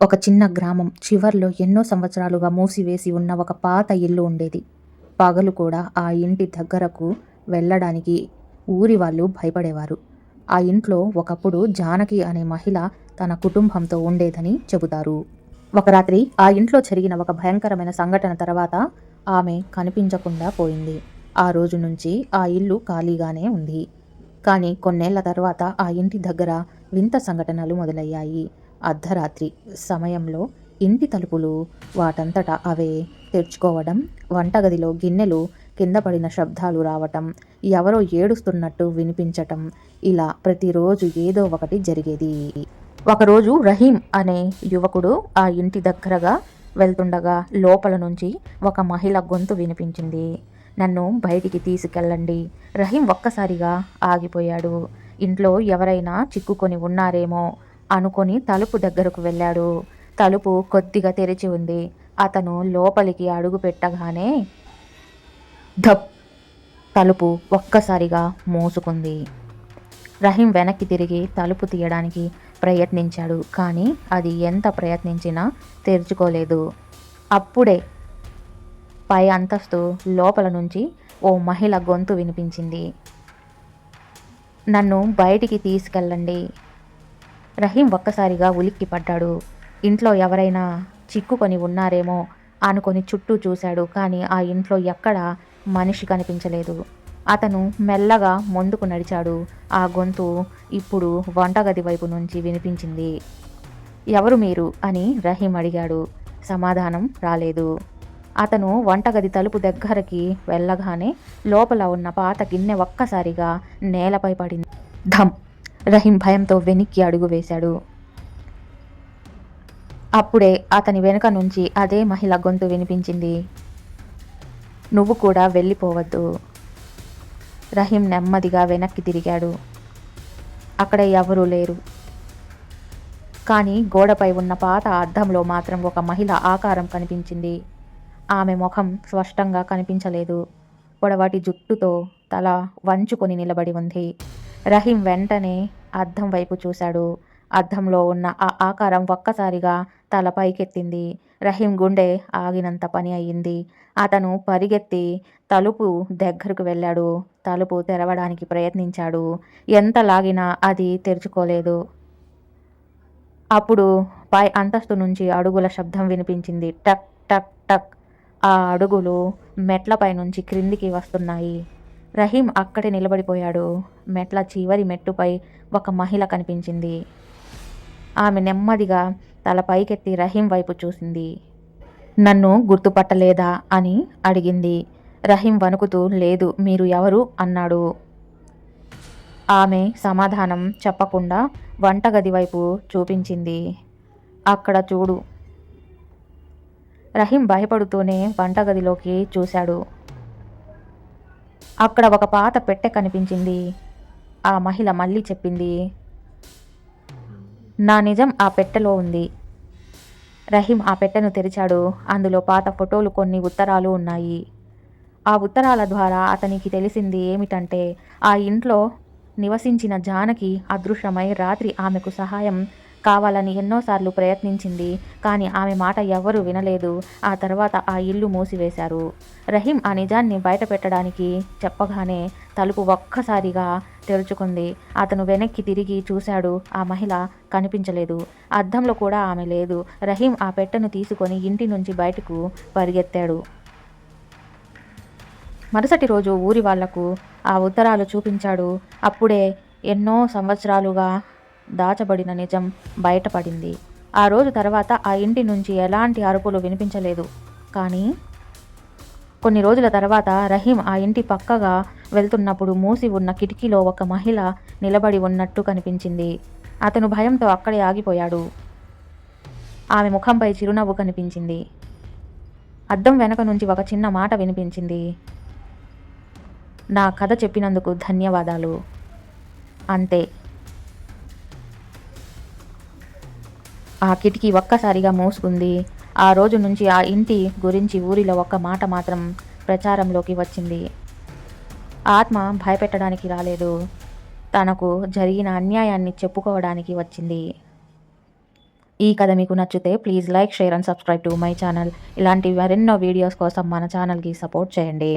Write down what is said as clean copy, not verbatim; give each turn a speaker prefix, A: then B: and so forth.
A: ఒక చిన్న గ్రామం చివర్లో ఎన్నో సంవత్సరాలుగా మూసివేసి ఉన్న ఒక పాత ఇల్లు ఉండేది. పగలు కూడా ఆ ఇంటి దగ్గరకు వెళ్ళడానికి ఊరి వాళ్ళు భయపడేవారు. ఆ ఇంట్లో ఒకప్పుడు జానకి అనే మహిళ తన కుటుంబంతో ఉండేదని చెబుతారు. ఒక రాత్రి ఆ ఇంట్లో జరిగిన ఒక భయంకరమైన సంఘటన తర్వాత ఆమె కనిపించకుండా పోయింది. ఆ రోజు నుంచి ఆ ఇల్లు ఖాళీగానే ఉంది. కానీ కొన్నేళ్ల తర్వాత ఆ ఇంటి దగ్గర వింత సంఘటనలు మొదలయ్యాయి. అర్ధరాత్రి సమయంలో ఇంటి తలుపులు వాటంతట అవే తెరుచుకోవడం, వంటగదిలో గిన్నెలు కింద పడిన శబ్దాలు రావటం, ఎవరో ఏడుస్తున్నట్టు వినిపించటం, ఇలా ప్రతిరోజు ఏదో ఒకటి జరిగేది. ఒకరోజు రహీం అనే యువకుడు ఆ ఇంటి దగ్గరగా వెళ్తుండగా లోపల నుంచి ఒక మహిళ గొంతు వినిపించింది. నన్ను బయటికి తీసుకెళ్ళండి. రహీం ఒక్కసారిగా ఆగిపోయాడు. ఇంట్లో ఎవరైనా చిక్కుకొని ఉన్నారేమో అనుకొని తలుపు దగ్గరకు వెళ్ళాడు. తలుపు కొద్దిగా తెరిచి ఉంది. అతను లోపలికి అడుగు పెట్టగానే ధప్! తలుపు ఒక్కసారిగా మూసుకుంది. రహీం వెనక్కి తిరిగి తలుపు తీయడానికి ప్రయత్నించాడు. కానీ అది ఎంత ప్రయత్నించినా తెరుచుకోలేదు. అప్పుడే పై అంతస్తు లోపల నుంచి ఓ మహిళ గొంతు వినిపించింది. నన్ను బయటికి తీసుకెళ్ళండి. రహీం ఒక్కసారిగా ఉలిక్కిపడ్డాడు. ఇంట్లో ఎవరైనా చిక్కుకొని ఉన్నారేమో అనుకొని చుట్టూ చూశాడు. కానీ ఆ ఇంట్లో ఎక్కడా మనిషి కనిపించలేదు. అతను మెల్లగా ముందుకు నడిచాడు. ఆ గొంతు ఇప్పుడు వంటగది వైపు నుంచి వినిపించింది. ఎవరు మీరు అని రహీం అడిగాడు. సమాధానం రాలేదు. అతను వంటగది తలుపు దగ్గరికి వెళ్ళగానే లోపల ఉన్న పాత గిన్నె ఒక్కసారిగా నేలపై పడింది. ధమ్! రహీం భయంతో వెనక్కి అడుగు వేశాడు. అప్పుడే అతని వెనుక నుంచి అదే మహిళ గొంతు వినిపించింది. నువ్వు కూడా వెళ్ళిపోవద్దు. రహీం నెమ్మదిగా వెనక్కి తిరిగాడు. అక్కడ ఎవరూ లేరు. కానీ గోడపై ఉన్న పాత అద్దంలో మాత్రం ఒక మహిళ ఆకారం కనిపించింది. ఆమె ముఖం స్పష్టంగా కనిపించలేదు. పొడవాటి జుట్టుతో తల వంచుకొని నిలబడి ఉంది. రహీం వెంటనే అద్దం వైపు చూశాడు. అద్దంలో ఉన్న ఆ ఆకారం ఒక్కసారిగా తల పైకెత్తింది. రహీం గుండె ఆగినంత పని అయ్యింది. అతను పరిగెత్తి తలుపు దగ్గరకు వెళ్ళాడు. తలుపు తెరవడానికి ప్రయత్నించాడు. ఎంత లాగినా అది తెరుచుకోలేదు. అప్పుడు పై అంతస్తు నుంచి అడుగుల శబ్దం వినిపించింది. టక్ టక్ టక్. ఆ అడుగులు మెట్లపై నుంచి క్రిందికి వస్తున్నాయి. రహీం అక్కడే నిలబడిపోయాడు. మెట్ల చివరి మెట్టుపై ఒక మహిళ కనిపించింది. ఆమె నెమ్మదిగా తల పైకెత్తి రహీం వైపు చూసింది. నన్ను గుర్తుపట్టలేదా అని అడిగింది. రహీం వణుకుతూ లేదు, మీరు ఎవరు అన్నాడు. ఆమె సమాధానం చెప్పకుండా వంటగది వైపు చూపించింది. అక్కడ చూడు. రహీం భయపడుతూనే వంటగదిలోకి చూశాడు. అక్కడ ఒక పాత పెట్టె కనిపించింది. ఆ మహిళ మళ్ళీ చెప్పింది. నా నిజం ఆ పెట్టెలో ఉంది. రహీం ఆ పెట్టెను తెరిచాడు. అందులో పాత ఫోటోలు, కొన్ని ఉత్తరాలు ఉన్నాయి. ఆ ఉత్తరాల ద్వారా అతనికి తెలిసింది ఏమిటంటే ఆ ఇంట్లో నివసించిన జానకి అదృశ్యమై రాత్రి ఆమెకు సహాయం కావాలని ఎన్నోసార్లు ప్రయత్నించింది. కానీ ఆమె మాట ఎవ్వరూ వినలేదు. ఆ తర్వాత ఆ ఇల్లు మూసివేశారు. రహీం ఆ నిజాన్ని బయట పెట్టడానికి చెప్పగానే తలుపు ఒక్కసారిగా తెరుచుకుంది. అతను వెనక్కి తిరిగి చూశాడు. ఆ మహిళ కనిపించలేదు. అద్దంలో కూడా ఆమె లేదు. రహీం ఆ పెట్టెను తీసుకొని ఇంటి నుంచి బయటకు పరిగెత్తాడు. మరుసటి రోజు ఊరి వాళ్లకు ఆ ఉత్తరాలు చూపించాడు. అప్పుడే ఎన్నో సంవత్సరాలుగా దాచబడిన నిజం బయటపడింది. ఆ రోజు తర్వాత ఆ ఇంటి నుంచి ఎలాంటి అరుపులు వినిపించలేదు. కానీ కొన్ని రోజుల తర్వాత రహీం ఆ ఇంటి పక్కగా వెళ్తున్నప్పుడు మూసి ఉన్న కిటికీలో ఒక మహిళ నిలబడి ఉన్నట్టు కనిపించింది. అతను భయంతో అక్కడే ఆగిపోయాడు. ఆమె ముఖంపై చిరునవ్వు కనిపించింది. అద్దం వెనక నుంచి ఒక చిన్న మాట వినిపించింది. నా కథ చెప్పినందుకు ధన్యవాదాలు. అంతే. ఆ కిటికీ ఒక్కసారిగా మూసుకుంది. ఆ రోజు నుంచి ఆ ఇంటి గురించి ఊరిలో ఒక్క మాట మాత్రం ప్రచారంలోకి వచ్చింది. ఆత్మ భయపెట్టడానికి రాలేదు. తనకు జరిగిన అన్యాయాన్ని చెప్పుకోవడానికి వచ్చింది. ఈ కథ మీకు నచ్చితే please like, share and subscribe to my channel. ఇలాంటి మరెన్నో వీడియోస్ కోసం మన ఛానల్కి సపోర్ట్ చేయండి.